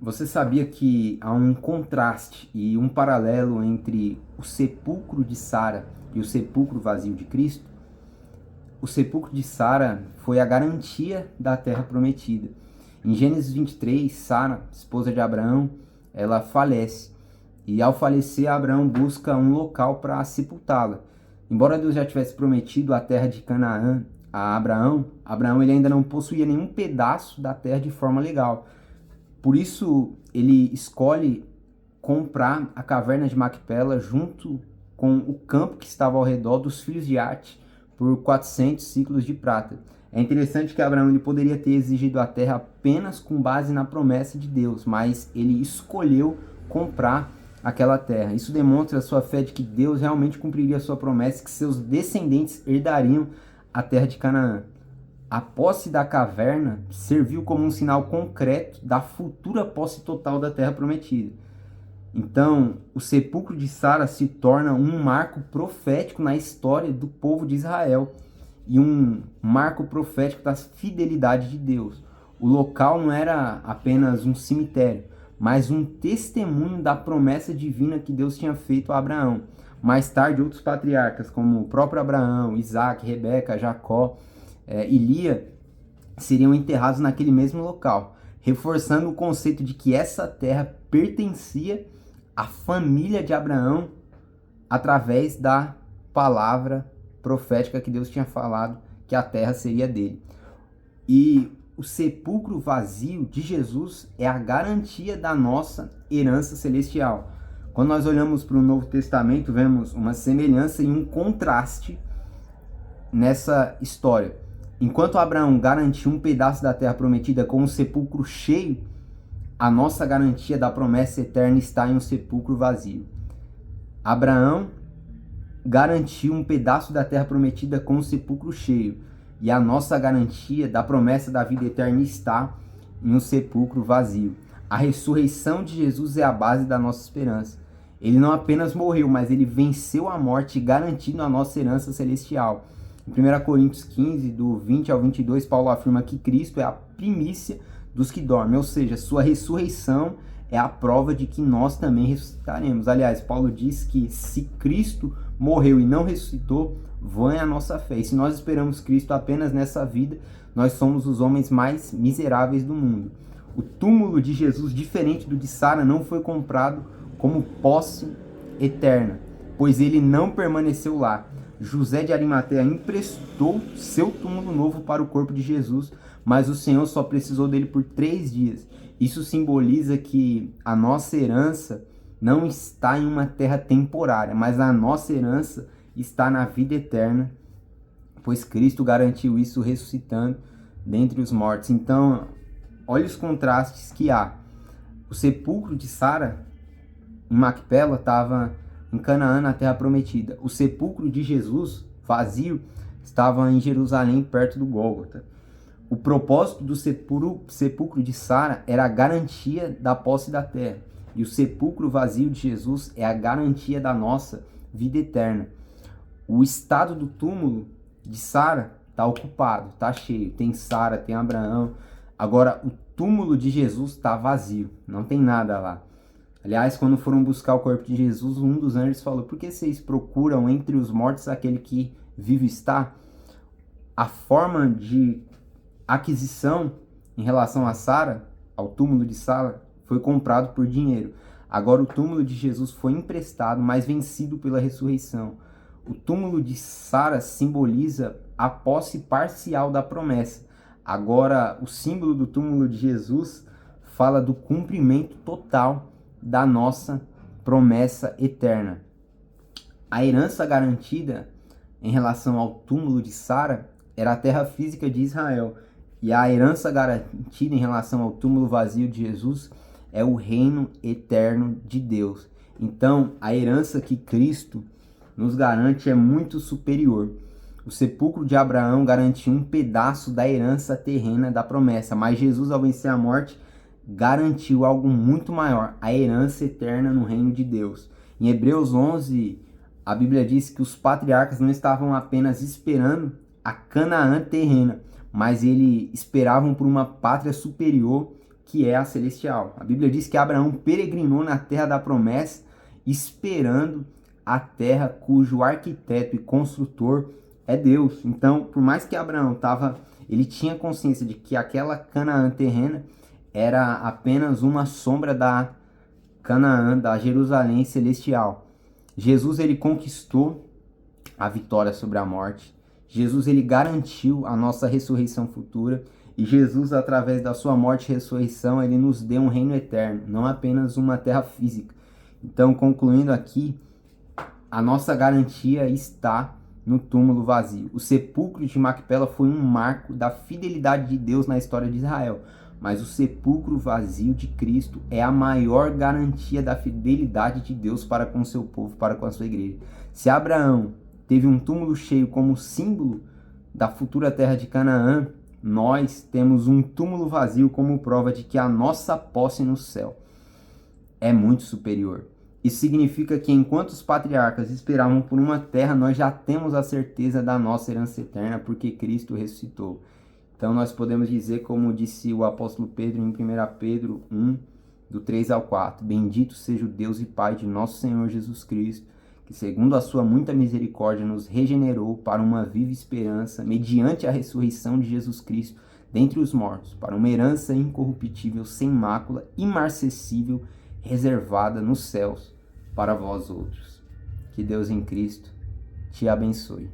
Você sabia que há um contraste e um paralelo entre o sepulcro de Sara e o sepulcro vazio de Cristo? O sepulcro de Sara foi a garantia da terra prometida. Em Gênesis 23, Sara, esposa de Abraão, ela falece. E ao falecer, Abraão busca um local para sepultá-la. Embora Deus já tivesse prometido a terra de Canaã a Abraão, ele ainda não possuía nenhum pedaço da terra de forma legal. Por isso, ele escolhe comprar a caverna de Macpela junto com o campo que estava ao redor dos filhos de Ate por 400 ciclos de prata. É interessante que Abraão ele poderia ter exigido a terra apenas com base na promessa de Deus, mas ele escolheu comprar aquela terra. Isso demonstra a sua fé de que Deus realmente cumpriria a sua promessa e que seus descendentes herdariam a terra de Canaã. A posse da caverna serviu como um sinal concreto da futura posse total da terra prometida. Então, o sepulcro de Sara se torna um marco profético na história do povo de Israel e um marco profético da fidelidade de Deus. O local não era apenas um cemitério, mas um testemunho da promessa divina que Deus tinha feito a Abraão. Mais tarde, outros patriarcas, como o próprio Abraão, Isaac, Rebeca, Jacó e Lia, seriam enterrados naquele mesmo local, reforçando o conceito de que essa terra pertencia à família de Abraão através da palavra profética que Deus tinha falado que a terra seria dele. E o sepulcro vazio de Jesus é a garantia da nossa herança celestial. Quando nós olhamos para o Novo Testamento, vemos uma semelhança e um contraste nessa história. Enquanto Abraão garantiu um pedaço da terra prometida com um sepulcro cheio, a nossa garantia da promessa eterna está em um sepulcro vazio. Abraão garantiu um pedaço da terra prometida com um sepulcro cheio, e a nossa garantia da promessa da vida eterna está em um sepulcro vazio. A ressurreição de Jesus é a base da nossa esperança. Ele não apenas morreu, mas ele venceu a morte, garantindo a nossa herança celestial. Em 1 Coríntios 15, do 20 ao 22, Paulo afirma que Cristo é a primícia dos que dormem, ou seja, sua ressurreição é a prova de que nós também ressuscitaremos. Aliás, Paulo diz que se Cristo morreu e não ressuscitou, vã é a nossa fé. E se nós esperamos Cristo apenas nessa vida, nós somos os homens mais miseráveis do mundo. O túmulo de Jesus, diferente do de Sara, não foi comprado como posse eterna, pois ele não permaneceu lá. José de Arimateia emprestou seu túmulo novo para o corpo de Jesus, mas o Senhor só precisou dele por 3 dias. Isso simboliza que a nossa herança não está em uma terra temporária, mas a nossa herança está na vida eterna, pois Cristo garantiu isso ressuscitando dentre os mortos. Então, olha os contrastes que há. O sepulcro de Sara em Macpela estava em Canaã, na terra prometida. O sepulcro de Jesus, vazio, estava em Jerusalém, perto do Gólgota. O propósito do sepulcro de Sara era a garantia da posse da terra. E o sepulcro vazio de Jesus é a garantia da nossa vida eterna. O estado do túmulo de Sara está ocupado, está cheio. Tem Sara, tem Abraão. Agora, o túmulo de Jesus está vazio, não tem nada lá. Aliás, quando foram buscar o corpo de Jesus, um dos anjos falou: por que vocês procuram entre os mortos aquele que vivo está? A forma de aquisição em relação a Sara, ao túmulo de Sara, foi comprado por dinheiro. Agora o túmulo de Jesus foi emprestado, mas vencido pela ressurreição. O túmulo de Sara simboliza a posse parcial da promessa. Agora o símbolo do túmulo de Jesus fala do cumprimento total da nossa promessa eterna. A herança garantida em relação ao túmulo de Sara era a terra física de Israel, e a herança garantida em relação ao túmulo vazio de Jesus é o reino eterno de Deus. Então, a herança que Cristo nos garante é muito superior. O sepulcro de Abraão garantiu um pedaço da herança terrena da promessa, mas Jesus, ao vencer a morte, garantiu algo muito maior, a herança eterna no reino de Deus. Em Hebreus 11, a Bíblia diz que os patriarcas não estavam apenas esperando a Canaã terrena, mas eles esperavam por uma pátria superior que é a celestial. A Bíblia diz que Abraão peregrinou na terra da promessa, esperando a terra cujo arquiteto e construtor é Deus. Então, por mais que Abraão ele tinha consciência de que aquela Canaã terrena era apenas uma sombra da Canaã, da Jerusalém celestial. Jesus, ele conquistou a vitória sobre a morte. Jesus, ele garantiu a nossa ressurreição futura. E Jesus, através da sua morte e ressurreição, ele nos deu um reino eterno, não apenas uma terra física. Então, concluindo aqui, a nossa garantia está no túmulo vazio. O sepulcro de Macpela foi um marco da fidelidade de Deus na história de Israel. Mas o sepulcro vazio de Cristo é a maior garantia da fidelidade de Deus para com o seu povo, para com a sua igreja. Se Abraão teve um túmulo cheio como símbolo da futura terra de Canaã, nós temos um túmulo vazio como prova de que a nossa posse no céu é muito superior. Isso significa que enquanto os patriarcas esperavam por uma terra, nós já temos a certeza da nossa herança eterna, porque Cristo ressuscitou. Então nós podemos dizer, como disse o apóstolo Pedro em 1 Pedro 1, do 3 ao 4, bendito seja o Deus e Pai de nosso Senhor Jesus Cristo, que segundo a sua muita misericórdia nos regenerou para uma viva esperança, mediante a ressurreição de Jesus Cristo dentre os mortos, para uma herança incorruptível, sem mácula, imarcessível, reservada nos céus para vós outros. Que Deus em Cristo te abençoe.